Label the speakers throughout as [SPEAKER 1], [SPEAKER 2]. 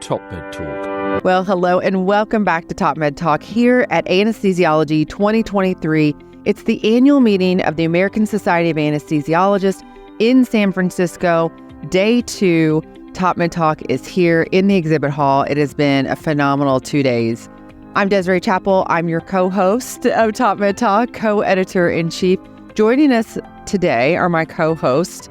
[SPEAKER 1] TopMedTalk.
[SPEAKER 2] Well, hello and welcome back to TopMedTalk here at Anesthesiology 2023. It's the annual meeting of the American Society of Anesthesiologists in San Francisco. Day 2, TopMedTalk is here in the exhibit hall. It has been a phenomenal 2 days. I'm Desiree Chappell. I'm your co-host of TopMedTalk, co-editor-in-chief. Joining us today are my co-hosts,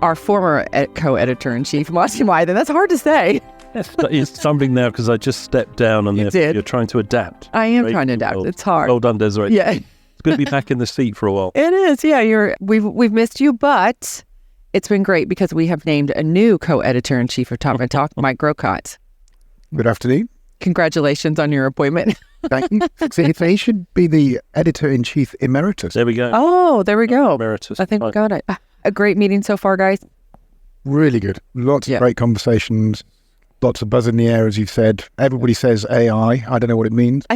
[SPEAKER 2] our former co-editor-in-chief, Monty Mythen. That's hard to say.
[SPEAKER 1] It's stumbling now because I just stepped down and you're trying to adapt.
[SPEAKER 2] I am trying to adapt.
[SPEAKER 1] Well,
[SPEAKER 2] it's hard.
[SPEAKER 1] Well done, Desiree.
[SPEAKER 2] Yeah.
[SPEAKER 1] It's good to be back in the seat for a while.
[SPEAKER 2] It is. Yeah, we've missed you, but it's been great because we have named a new co-editor-in-chief of TopMedTalk, Mike Grocott.
[SPEAKER 3] Good afternoon.
[SPEAKER 2] Congratulations on your appointment.
[SPEAKER 3] Thank you. He should be the editor-in-chief emeritus.
[SPEAKER 1] There we go.
[SPEAKER 2] Oh, there we go.
[SPEAKER 1] Emeritus.
[SPEAKER 2] I think we got it. A great meeting so far, guys.
[SPEAKER 3] Really good. Lots of great conversations. Lots of buzz in the air, as you've said. Everybody says AI. I don't know what it means.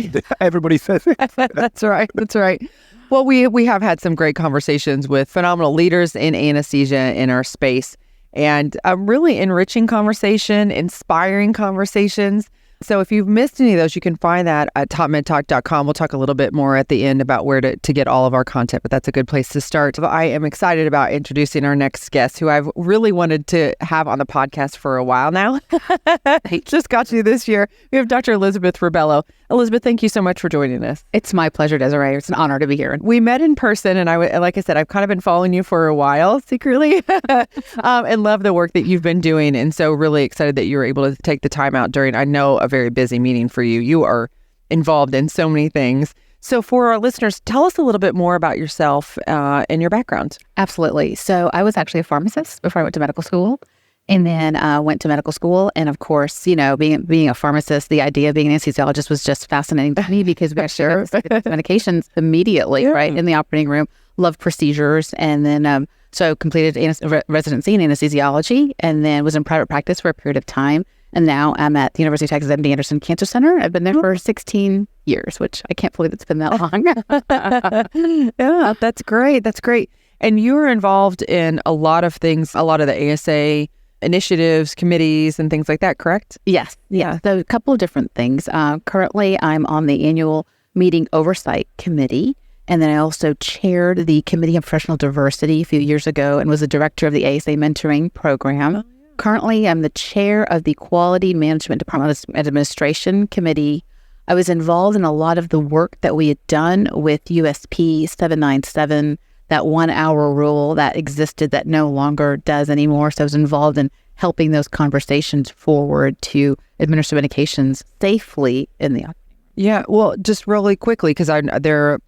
[SPEAKER 3] Everybody says it.
[SPEAKER 2] That's right. That's right. Well, we have had some great conversations with phenomenal leaders in anesthesia in our space, and a really enriching conversation, inspiring conversations. So if you've missed any of those, you can find that at topmedtalk.com. We'll talk a little bit more at the end about where to get all of our content, but that's a good place to start. I am excited about introducing our next guest, who I've really wanted to have on the podcast for a while now. Just got to this year. We have Dr. Elizabeth Rebello. Elizabeth, thank you so much for joining us.
[SPEAKER 4] It's my pleasure, Desiree. It's an honor to be here.
[SPEAKER 2] We met in person, and like I said, I've kind of been following you for a while secretly, and love the work that you've been doing. And so really excited that you were able to take the time out during, I know, a very busy meeting for you. You are involved in so many things. So for our listeners, tell us a little bit more about yourself and your background.
[SPEAKER 4] Absolutely. So I was actually a pharmacist before I went to medical school, and then went to medical school. And of course, you know, being a pharmacist, the idea of being an anesthesiologist was just fascinating to me because we actually medications immediately, right, in the operating room. Loved procedures. And then so completed residency in anesthesiology, and then was in private practice for a period of time. And now I'm at the University of Texas MD Anderson Cancer Center. I've been there for 16 years, which I can't believe it's been that long.
[SPEAKER 2] Yeah, that's great. That's great. And you're involved in a lot of things, a lot of the ASA initiatives, committees, and things like that, correct?
[SPEAKER 4] Yes. Yeah. So a couple of different things. Currently, I'm on the annual meeting oversight committee. And then I also chaired the Committee on Professional Diversity a few years ago and was the director of the ASA mentoring program. Currently, I'm the chair of the Quality Management Department Administration Committee. I was involved in a lot of the work that we had done with USP 797, that 1 hour rule that existed that no longer does anymore. So I was involved in helping those conversations forward to administer medications safely in the.
[SPEAKER 2] Yeah, well, just really quickly, because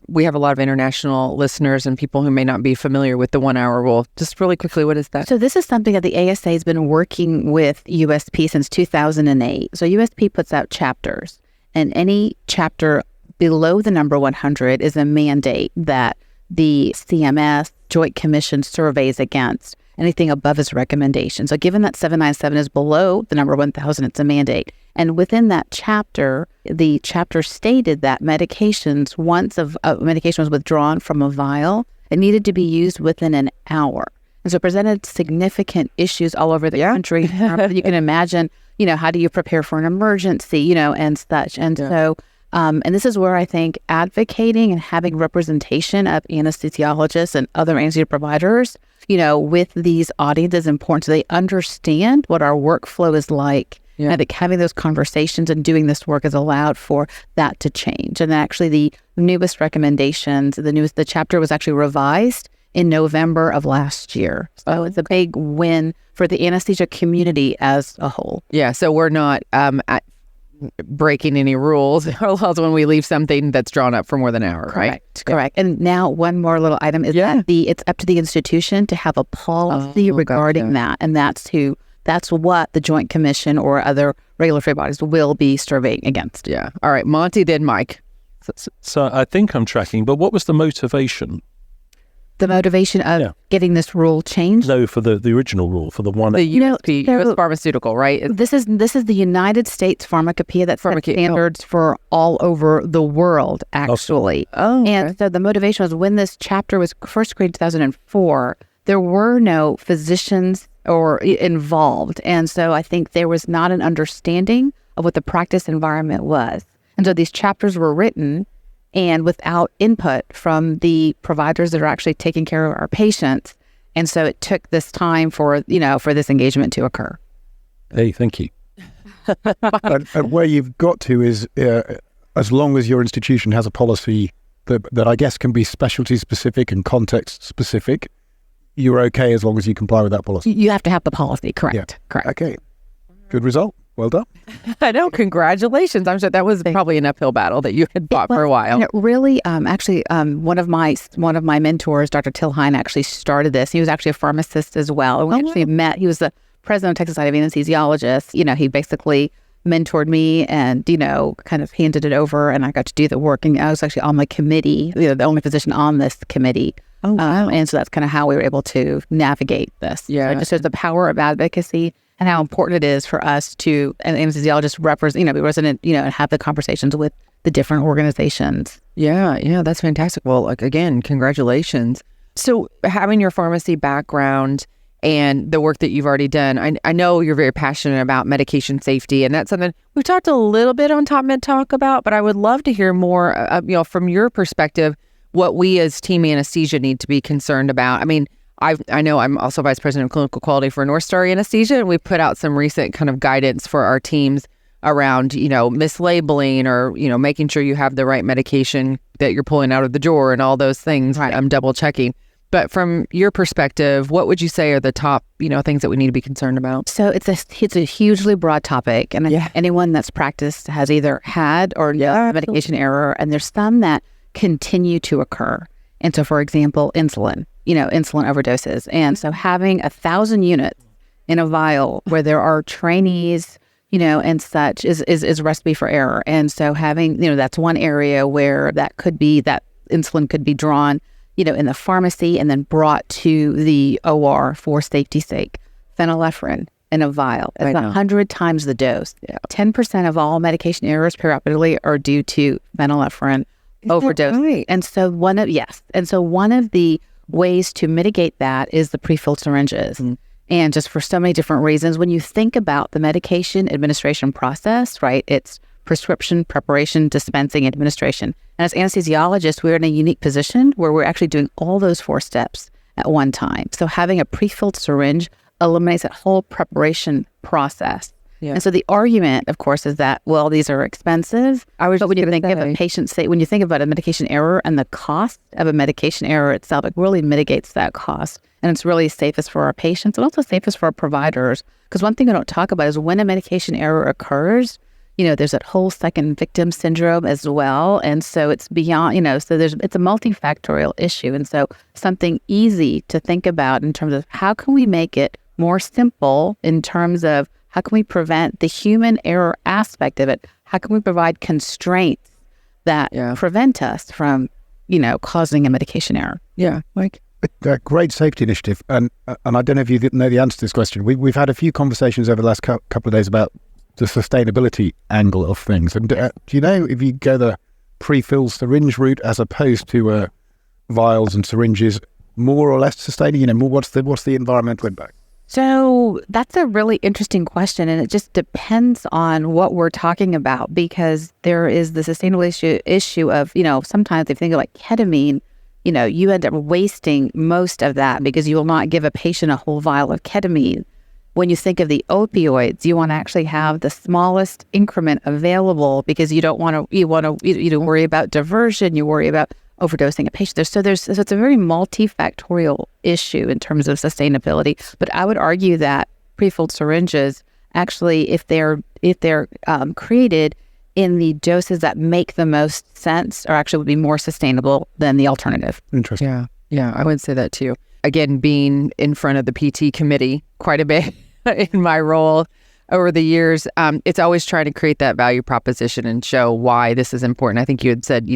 [SPEAKER 2] we have a lot of international listeners and people who may not be familiar with the 1 hour rule. Just really quickly, what is that?
[SPEAKER 4] So this is something that the ASA has been working with USP since 2008. So USP puts out chapters, and any chapter below the number 100 is a mandate that the CMS Joint Commission surveys against. Anything above is recommendation. So given that 797 is below the number 1,000, it's a mandate. And within that chapter, the chapter stated that medications, once a medication was withdrawn from a vial, it needed to be used within an hour. And so it presented significant issues all over the country. You can imagine, you know, how do you prepare for an emergency, you know, and such. And so, and this is where I think advocating and having representation of anesthesiologists and other anesthesia providers, you know, with these audiences is important so they understand what our workflow is like. Yeah. I think having those conversations and doing this work has allowed for that to change. And actually the newest recommendations, the chapter was actually revised in November of last year. So it's a big win for the anesthesia community as a whole.
[SPEAKER 2] Yeah, so we're not breaking any rules or laws when we leave something that's drawn up for more than an hour, right?
[SPEAKER 4] Correct. And now one more little item is that it's up to the institution to have a policy regarding that. And that's what the Joint Commission or other regulatory bodies will be surveying against.
[SPEAKER 2] Yeah. All right. Monty, then Mike.
[SPEAKER 1] So I think I'm tracking, but what was the motivation?
[SPEAKER 4] The motivation of getting this rule changed?
[SPEAKER 1] No, for the original rule, for the one.
[SPEAKER 2] The USP, US pharmaceutical, right?
[SPEAKER 4] This is the United States Pharmacopoeia that sets standards for all over the world, actually. And so the motivation was when this chapter was first created in 2004, there were no physicians or involved. And so I think there was not an understanding of what the practice environment was. And so these chapters were written and without input from the providers that are actually taking care of our patients. And so it took this time for this engagement to occur.
[SPEAKER 1] Hey, thank you.
[SPEAKER 3] And where you've got to is, as long as your institution has a policy that I guess can be specialty specific and context specific, you're okay as long as you comply with that policy.
[SPEAKER 4] You have to have the policy, correct?
[SPEAKER 3] Yeah.
[SPEAKER 4] Correct.
[SPEAKER 3] Okay. Good result. Well done.
[SPEAKER 2] I know. Congratulations. I'm sure that was probably an uphill battle that you had fought for a while.
[SPEAKER 4] Really, one of my mentors, Dr. Tilheim, actually started this. He was actually a pharmacist as well. And we actually met. He was the president of Texas Society of Anesthesiologists. He basically mentored me and, kind of handed it over, and I got to do the work. And I was actually on the committee, the only physician on this committee. Oh, wow. And so that's kind of how we were able to navigate this.
[SPEAKER 2] Yeah.
[SPEAKER 4] So it just shows the power of advocacy and how important it is for us to, an anesthesiologist, be resident, and have the conversations with the different organizations.
[SPEAKER 2] Yeah, that's fantastic. Well, again, congratulations. So having your pharmacy background and the work that you've already done, I know you're very passionate about medication safety, and that's something we've talked a little bit on TopMedTalk about, but I would love to hear more, from your perspective, what we as team anesthesia need to be concerned about. I mean, I know I'm also vice president of clinical quality for North Star Anesthesia, and we put out some recent kind of guidance for our teams around, mislabeling or, making sure you have the right medication that you're pulling out of the drawer and all those things. Right. I'm double checking. But from your perspective, what would you say are the top, things that we need to be concerned about?
[SPEAKER 4] So it's a hugely broad topic, and anyone that's practiced has either had or medication error, and there's some that continue to occur. And so, for example, insulin overdoses. And so having 1,000 units in a vial where there are trainees, and such is a recipe for error. And so having, that's one area where that insulin could be drawn, in the pharmacy and then brought to the OR for safety's sake. Phenylephrine in a vial. It's 100 times the dose. Yeah. 10% of all medication errors perioperatively are due to phenylephrine overdose.
[SPEAKER 2] Right?
[SPEAKER 4] And so one of the ways to mitigate that is the pre-filled syringes. Mm. And just for so many different reasons, when you think about the medication administration process, right, it's prescription, preparation, dispensing, administration. And as anesthesiologists, we're in a unique position where we're actually doing all those 4 steps at one time. So having a pre-filled syringe eliminates that whole preparation process. Yeah. And so the argument, of course, is that, well, these are expensive. But when you think of a patient, when you think about a medication error and the cost of a medication error itself, it really mitigates that cost. And it's really safest for our patients and also safest for our providers. Because one thing I don't talk about is when a medication error occurs, there's that whole second victim syndrome as well. And so it's beyond, so it's a multifactorial issue. And so something easy to think about in terms of how can we make it more simple in terms of how can we prevent the human error aspect of it? How can we provide constraints that prevent us from, causing a medication error?
[SPEAKER 2] Yeah, Mike?
[SPEAKER 3] A great safety initiative. And I don't know if you know the answer to this question. We've had a few conversations over the last couple of days about the sustainability angle of things. And do you know if you go the pre-filled syringe route as opposed to vials and syringes, more or less sustainable? What's the environmental impact?
[SPEAKER 4] So that's a really interesting question, and it just depends on what we're talking about, because there is the sustainability issue of, sometimes if you think of like ketamine, you end up wasting most of that because you will not give a patient a whole vial of ketamine. When you think of the opioids, you want to actually have the smallest increment available because you don't want to, you worry about diversion, you worry about overdosing a patient. So it's a very multifactorial issue in terms of sustainability. But I would argue that pre-filled syringes, actually, if they're created in the doses that make the most sense, or actually would be more sustainable than the alternative.
[SPEAKER 3] Interesting.
[SPEAKER 2] Yeah, I would say that too. Again, being in front of the PT committee quite a bit in my role over the years, it's always trying to create that value proposition and show why this is important. I think you had said,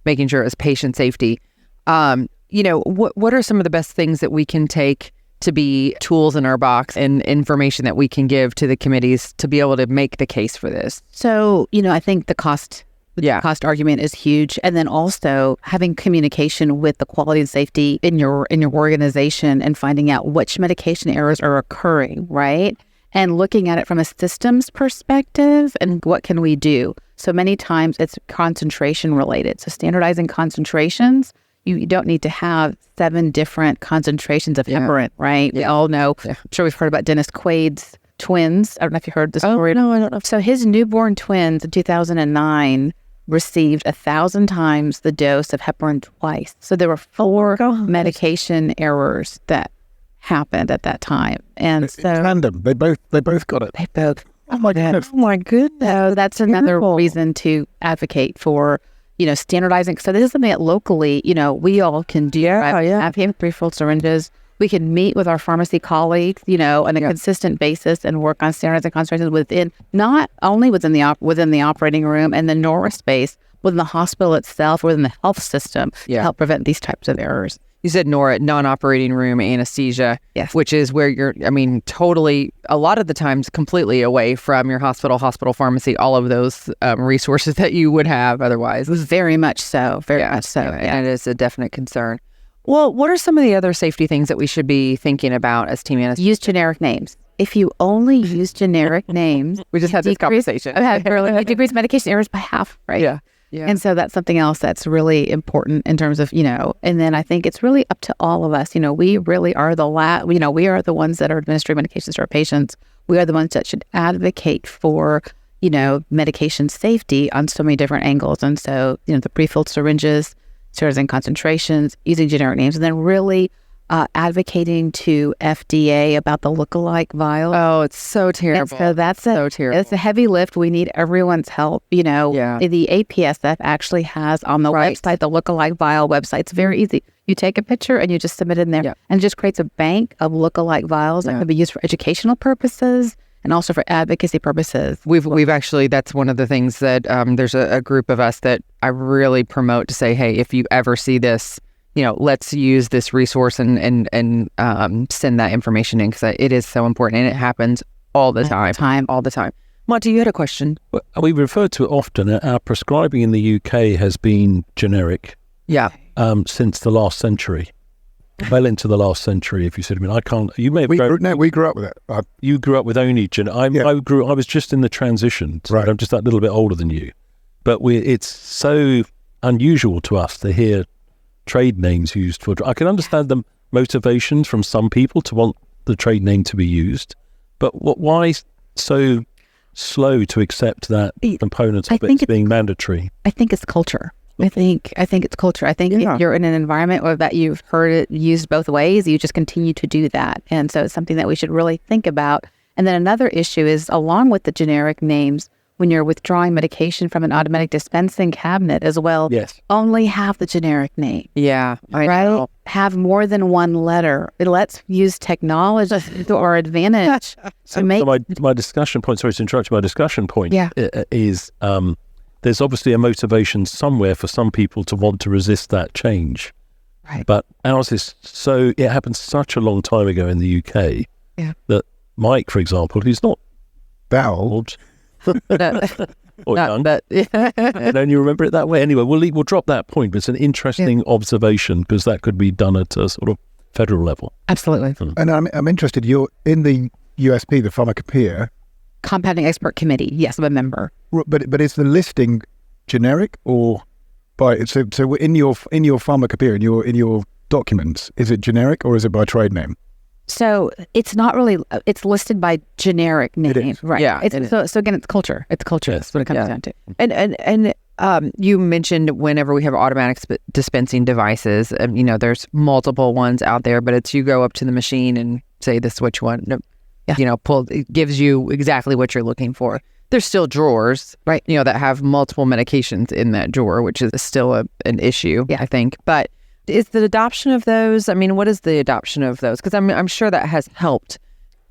[SPEAKER 2] making sure it's patient safety. What are some of the best things that we can take to be tools in our box and information that we can give to the committees to be able to make the case for this?
[SPEAKER 4] So, I think the cost The cost argument is huge. And then also having communication with the quality and safety in your organization and finding out which medication errors are occurring, right? And looking at it from a systems perspective and what can we do? So many times it's concentration related. So standardizing concentrations, you don't need to have 7 different concentrations of heparin, right? We all know, I'm sure we've heard about Dennis Quaid's twins. I don't know if you heard the story.
[SPEAKER 2] Oh, no, I don't know.
[SPEAKER 4] So his newborn twins in 2009 received 1,000 times the dose of heparin twice. So there were 4 medication errors that happened at that time. And so
[SPEAKER 3] tandem. They both got it.
[SPEAKER 4] They both.
[SPEAKER 3] Oh my goodness.
[SPEAKER 2] Oh my goodness.
[SPEAKER 4] So that's another reason to advocate for, standardizing. So this is something that locally, we all can do. Advocate for prefilled syringes. We can meet with our pharmacy colleagues, on a consistent basis and work on standardizing concentrations not only within the operating room and the NORA space, within the hospital itself, within the health system to help prevent these types of errors.
[SPEAKER 2] You said NORA, non-operating room anesthesia, which is where you're, totally, a lot of the times completely away from your hospital pharmacy, all of those resources that you would have otherwise.
[SPEAKER 4] Very much so. Very much so.
[SPEAKER 2] And it is a definite concern. Well, what are some of the other safety things that we should be thinking about as team anesthesiologists?
[SPEAKER 4] Use generic names. If you only use generic names,
[SPEAKER 2] we just had this conversation.
[SPEAKER 4] You decrease medication errors by half, right?
[SPEAKER 2] Yeah.
[SPEAKER 4] And so that's something else that's really important in terms of, and then I think it's really up to all of us. We really are we are the ones that are administering medications to our patients. We are the ones that should advocate for, medication safety on so many different angles. And so, the prefilled syringes, sterilizing concentrations, using generic names, and then really advocating to FDA about the lookalike vial.
[SPEAKER 2] Oh, it's so terrible.
[SPEAKER 4] And so that's so terrible. It's a heavy lift. We need everyone's help. The APSF actually has on the website, the lookalike vial website. It's very easy. You take a picture and you just submit it in there, and it just creates a bank of lookalike vials that can be used for educational purposes and also for advocacy purposes.
[SPEAKER 2] We've actually, that's one of the things that there's a group of us that I really promote to say, hey, if you ever see this, let's use this resource and send that information in, because it is so important and it happens all the time. All the time. Monty, you had a question.
[SPEAKER 1] Well, we refer to it often. Our prescribing in the UK has been generic.
[SPEAKER 2] Yeah.
[SPEAKER 1] Since the last century. Well into the last century, if you said, I can't. You may have
[SPEAKER 3] we grew up with it.
[SPEAKER 1] You grew up with only I was just in the transition. So I'm just that little bit older than you. But it's so unusual to us to hear trade names used for. I can understand the motivations from some people to want the trade name to be used, but why so slow to accept that components of it being mandatory?
[SPEAKER 4] I think it's culture. I think it's culture. I think if you're in an environment where that you've heard it used both ways, you just continue to do that. And so it's something that we should really think about. And then another issue is, along with the generic names, when you're withdrawing medication from an automatic dispensing cabinet as well, only have the generic name.
[SPEAKER 2] Yeah,
[SPEAKER 4] I know. Have more than one letter. Let's use technology to our advantage.
[SPEAKER 1] So my discussion point, sorry to interrupt you, my discussion point is there's obviously a motivation somewhere for some people to want to resist that change.
[SPEAKER 2] Right.
[SPEAKER 1] But ours is it happened such a long time ago in the UK that Mike, for example, who's not that old, or young. Don't you remember it that way? Anyway, we'll drop that point, but it's an interesting observation, because that could be done at a sort of federal level.
[SPEAKER 4] Absolutely.
[SPEAKER 3] And I'm interested, you're in the USP, the Pharmacopoeia.
[SPEAKER 4] Compounding Expert Committee. Yes, I'm a member.
[SPEAKER 3] But is the listing generic or by so in your Pharmacopoeia, in your documents, is it generic or is it by trade name?
[SPEAKER 4] So it's not really. It's listed by generic name, right?
[SPEAKER 2] Yeah.
[SPEAKER 4] So again, it's culture. It's culture. That's what it comes down to.
[SPEAKER 2] And you mentioned whenever we have automatic dispensing devices, there's multiple ones out there, but it's you go up to the machine and say, "This is what you want." It gives you exactly what you're looking for. There's still drawers, right? That have multiple medications in that drawer, which is still an issue, I think. But is the adoption of those? What is the adoption of those? Because I'm sure that has helped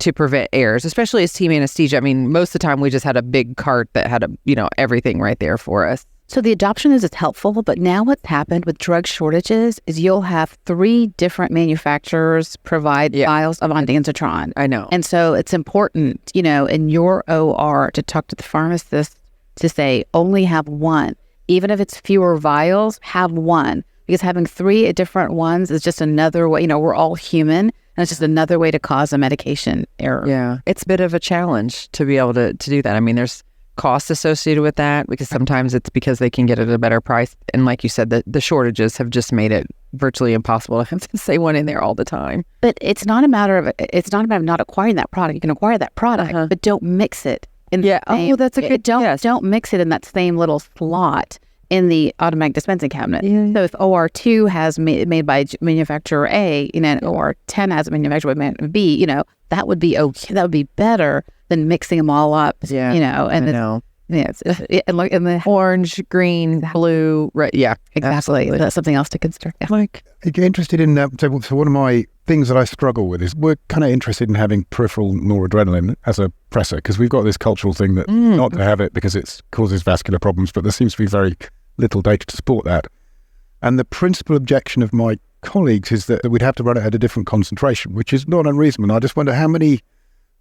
[SPEAKER 2] to prevent errors, especially as team anesthesia. Most of the time we just had a big cart that had everything right there for us.
[SPEAKER 4] So the adoption is helpful, but now what's happened with drug shortages is you'll have 3 different manufacturers provide vials of ondansetron.
[SPEAKER 2] I know.
[SPEAKER 4] And so it's important, in your OR to talk to the pharmacist to say only have one. even if it's fewer vials, have one. Because having 3 different ones is just another way, we're all human, and it's just another way to cause a medication error.
[SPEAKER 2] Yeah. It's a bit of a challenge to be able to do that. I mean, there's costs associated with that, because sometimes it's because they can get it at a better price. And like you said, the shortages have just made it virtually impossible to have to say one in there all the time.
[SPEAKER 4] But it's not a matter of not acquiring that product. You can acquire that product, but don't mix it.
[SPEAKER 2] That's a good
[SPEAKER 4] Don't mix it in that same little slot in the automatic dispensing cabinet. Yeah. So if OR2 has made by manufacturer A, and OR10 has manufactured by manufacturer B, that would be okay. That would be better than mixing them all up. Yeah. And
[SPEAKER 2] and the orange, green, blue, red. Yeah,
[SPEAKER 4] exactly. Absolutely. That's something else to consider. Yeah.
[SPEAKER 3] Mike, if you're interested in so one of my things that I struggle with is we're kind of interested in having peripheral noradrenaline as a pressor, because we've got this cultural thing that not to have it because it causes vascular problems, but there seems to be very little data to support that. And the principal objection of my colleagues is that we'd have to run it at a different concentration, which is not unreasonable. And I just wonder how many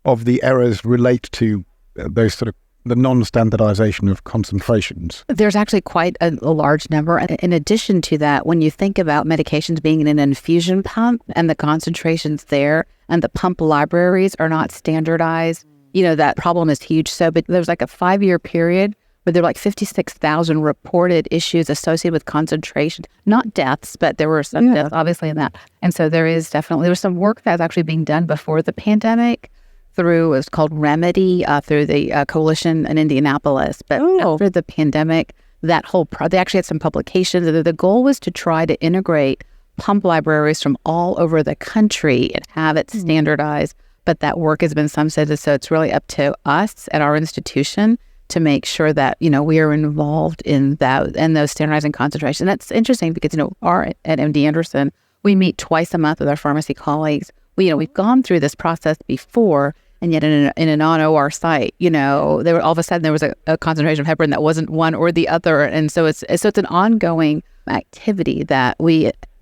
[SPEAKER 3] of the errors relate to those sort of the non-standardization of concentrations.
[SPEAKER 4] There's actually quite a large number. In addition to that, when you think about medications being in an infusion pump and the concentrations there and the pump libraries are not standardized, that problem is huge. So, but there's like a 5-year period where there were like 56,000 reported issues associated with concentration, not deaths, but there were some deaths obviously in that. And so there was some work that was actually being done before the pandemic through, it's called Remedy, through the coalition in Indianapolis. But after the pandemic, that whole they actually had some publications. The goal was to try to integrate pump libraries from all over the country and have it standardized. But that work has been sunsetted, so it's really up to us at our institution to make sure that, we are involved in that and those standardizing concentrations. And that's interesting because, at MD Anderson, we meet twice a month with our pharmacy colleagues. We've gone through this process before, and yet in a non-OR site, there were all of a sudden there was a concentration of heparin that wasn't one or the other, and so it's an ongoing activity that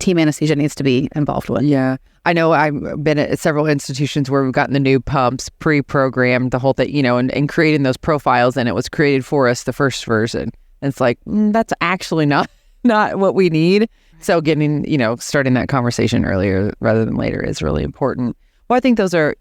[SPEAKER 4] team anesthesia needs to be involved with.
[SPEAKER 2] Yeah, I know I've been at several institutions where we've gotten the new pumps pre-programmed, the whole thing, and creating those profiles, and it was created for us, the first version. And it's like that's actually not what we need. So getting, starting that conversation earlier rather than later is really important. Well, I think those are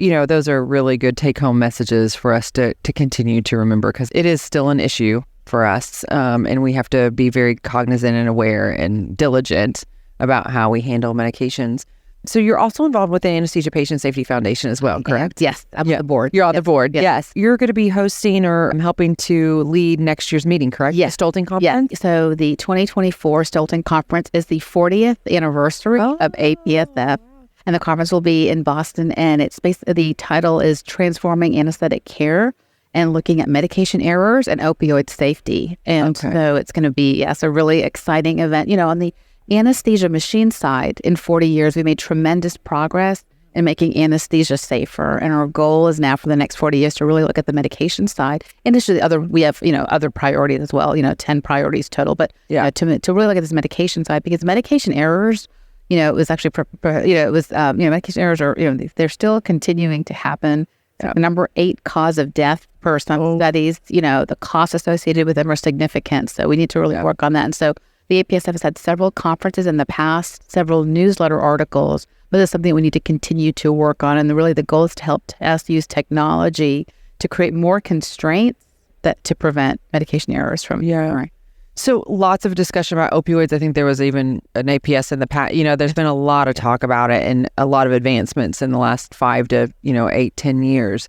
[SPEAKER 2] really good take-home messages for us to continue to remember, because it is still an issue for us, and we have to be very cognizant and aware and diligent about how we handle medications. So you're also involved with the Anesthesia Patient Safety Foundation as well, correct?
[SPEAKER 4] Yes, I'm on the board.
[SPEAKER 2] You're on the board, yes. You're going to be hosting or helping to lead next year's meeting, correct?
[SPEAKER 4] Yes.
[SPEAKER 2] The Stolting Conference?
[SPEAKER 4] Yes. So the 2024 Stolting Conference is the 40th anniversary of APSF, and the conference will be in Boston, and it's basically, the title is Transforming Anesthetic Care and Looking at Medication Errors and Opioid Safety. And so it's going to be, a really exciting event. On the anesthesia machine side, in 40 years, we made tremendous progress in making anesthesia safer. And our goal is now for the next 40 years to really look at the medication side. In addition to we have, other priorities as well, 10 priorities total. But to really look at this medication side, because medication errors, it was actually, medication errors are, they're still continuing to happen. Number 8 cause of death per some studies, the costs associated with them are significant. So we need to really work on that. And so the APSF has had several conferences in the past, several newsletter articles, but it's something we need to continue to work on. And really the goal is to help us use technology to create more constraints to prevent medication errors from occurring.
[SPEAKER 2] So lots of discussion about opioids. I think there was even an APS in the past. There's been a lot of talk about it and a lot of advancements in the last 5 to 8, 10 years.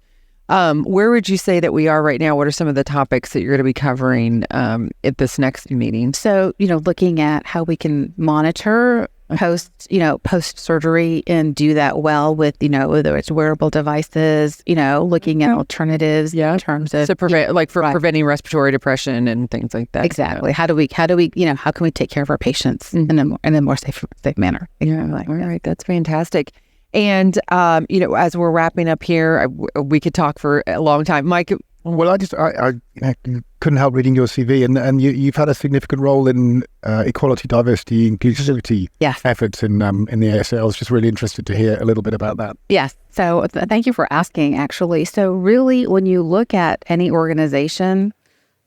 [SPEAKER 2] Where would you say that we are right now? What are some of the topics that you're going to be covering at this next meeting?
[SPEAKER 4] So, looking at how we can monitor post-surgery and do that well with, whether it's wearable devices, looking at alternatives in terms of...
[SPEAKER 2] So preventing respiratory depression and things like that.
[SPEAKER 4] Exactly. How can we take care of our patients in a more safe manner?
[SPEAKER 2] All right. That's fantastic. And, as we're wrapping up here, we could talk for a long time. Mike?
[SPEAKER 3] Well, I couldn't help reading your CV, and you've had a significant role in equality, diversity, inclusivity efforts in the ASA. I was just really interested to hear a little bit about that.
[SPEAKER 4] Yes. So thank you for asking, actually. So really, when you look at any organization,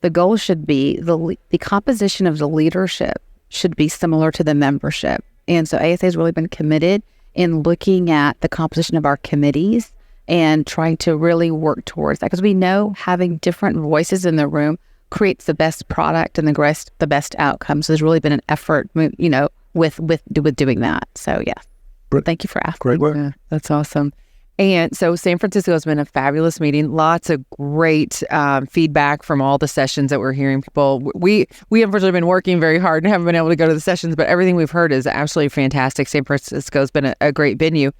[SPEAKER 4] the goal should be the composition of the leadership should be similar to the membership. And so ASA has really been committed in looking at the composition of our committees and trying to really work towards that, because we know having different voices in the room creates the best product and the best outcomes. So there's really been an effort, with doing that. So yeah, thank you for asking.
[SPEAKER 3] Great work.
[SPEAKER 2] Yeah, that's awesome. And so San Francisco has been a fabulous meeting. Lots of great feedback from all the sessions that we're hearing. People, we unfortunately been working very hard and haven't been able to go to the sessions, but everything we've heard is absolutely fantastic. San Francisco has been a great venue.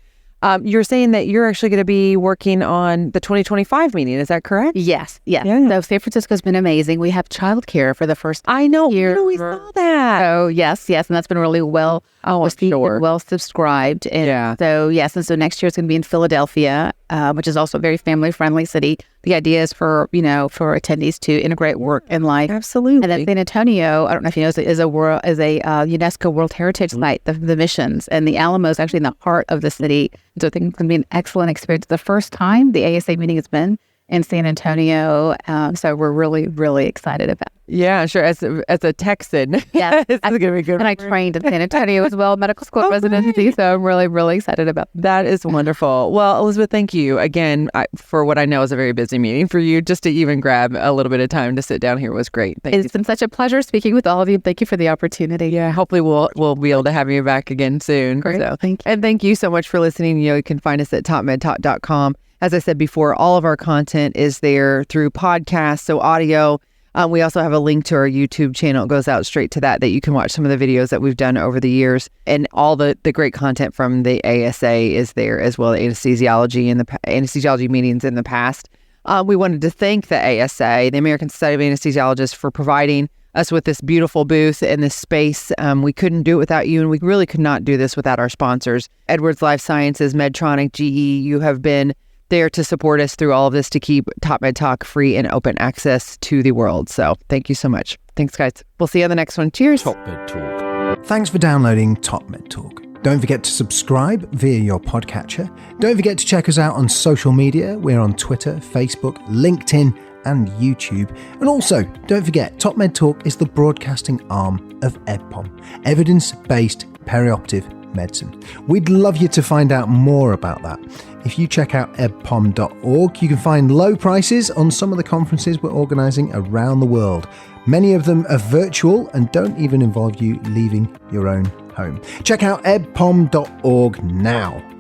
[SPEAKER 2] You're saying that you're actually going to be working on the 2025 meeting. Is that correct?
[SPEAKER 4] Yes. Yeah.
[SPEAKER 2] Yeah.
[SPEAKER 4] So San Francisco's been amazing. We have childcare for the first
[SPEAKER 2] I know.
[SPEAKER 4] year.
[SPEAKER 2] We saw that.
[SPEAKER 4] So yes. And that's been really well received,
[SPEAKER 2] sure.
[SPEAKER 4] well subscribed. And
[SPEAKER 2] Yeah.
[SPEAKER 4] so yes. And so next year it's going to be in Philadelphia, which is also a very family-friendly city. The idea is for attendees to integrate work and life.
[SPEAKER 2] Absolutely.
[SPEAKER 4] And then San Antonio, I don't know if you know, is a UNESCO World Heritage Site. The missions and the Alamo is actually in the heart of the city. So I think it's going to be an excellent experience. The first time the ASA meeting has been in San Antonio, so we're really, really excited about it.
[SPEAKER 2] Yeah, sure. As a Texan,
[SPEAKER 4] Yes,
[SPEAKER 2] it's going to be good.
[SPEAKER 4] And I trained in San Antonio as well, medical school residency. So I'm really, really excited about that.
[SPEAKER 2] That is wonderful. Well, Elizabeth, thank you again for what I know is a very busy meeting for you. Just to even grab a little bit of time to sit down here was great. Thank you.
[SPEAKER 4] It's been such a pleasure speaking with all of you. Thank you for the opportunity.
[SPEAKER 2] Yeah, hopefully we'll be able to have you back again soon.
[SPEAKER 4] Great.
[SPEAKER 2] So,
[SPEAKER 4] Thank you.
[SPEAKER 2] And thank you so much for listening. You can find us at TopMedTalk.com. As I said before, all of our content is there through podcasts, so audio. We also have a link to our YouTube channel. It goes out straight to that you can watch some of the videos that we've done over the years. And all the great content from the ASA is there as well, the anesthesiology and the anesthesiology meetings in the past. We wanted to thank the ASA, the American Society of Anesthesiologists, for providing us with this beautiful booth and this space. We couldn't do it without you, and we really could not do this without our sponsors. Edwards Life Sciences, Medtronic, GE, you have been there to support us through all of this to keep TopMedTalk free and open access to the world. So thank you so much. Thanks, guys. We'll see you on the next one. Cheers.
[SPEAKER 1] TopMedTalk.
[SPEAKER 5] Thanks for downloading TopMedTalk. Don't forget to subscribe via your podcatcher. Don't forget to check us out on social media. We're on Twitter, Facebook, LinkedIn, and YouTube. And also, don't forget, TopMedTalk is the broadcasting arm of EBPOM, Evidence-Based Perioperative Medicine. We'd love you to find out more about that. If you check out ebpom.org, you can find low prices on some of the conferences we're organising around the world. Many of them are virtual and don't even involve you leaving your own home. Check out ebpom.org now.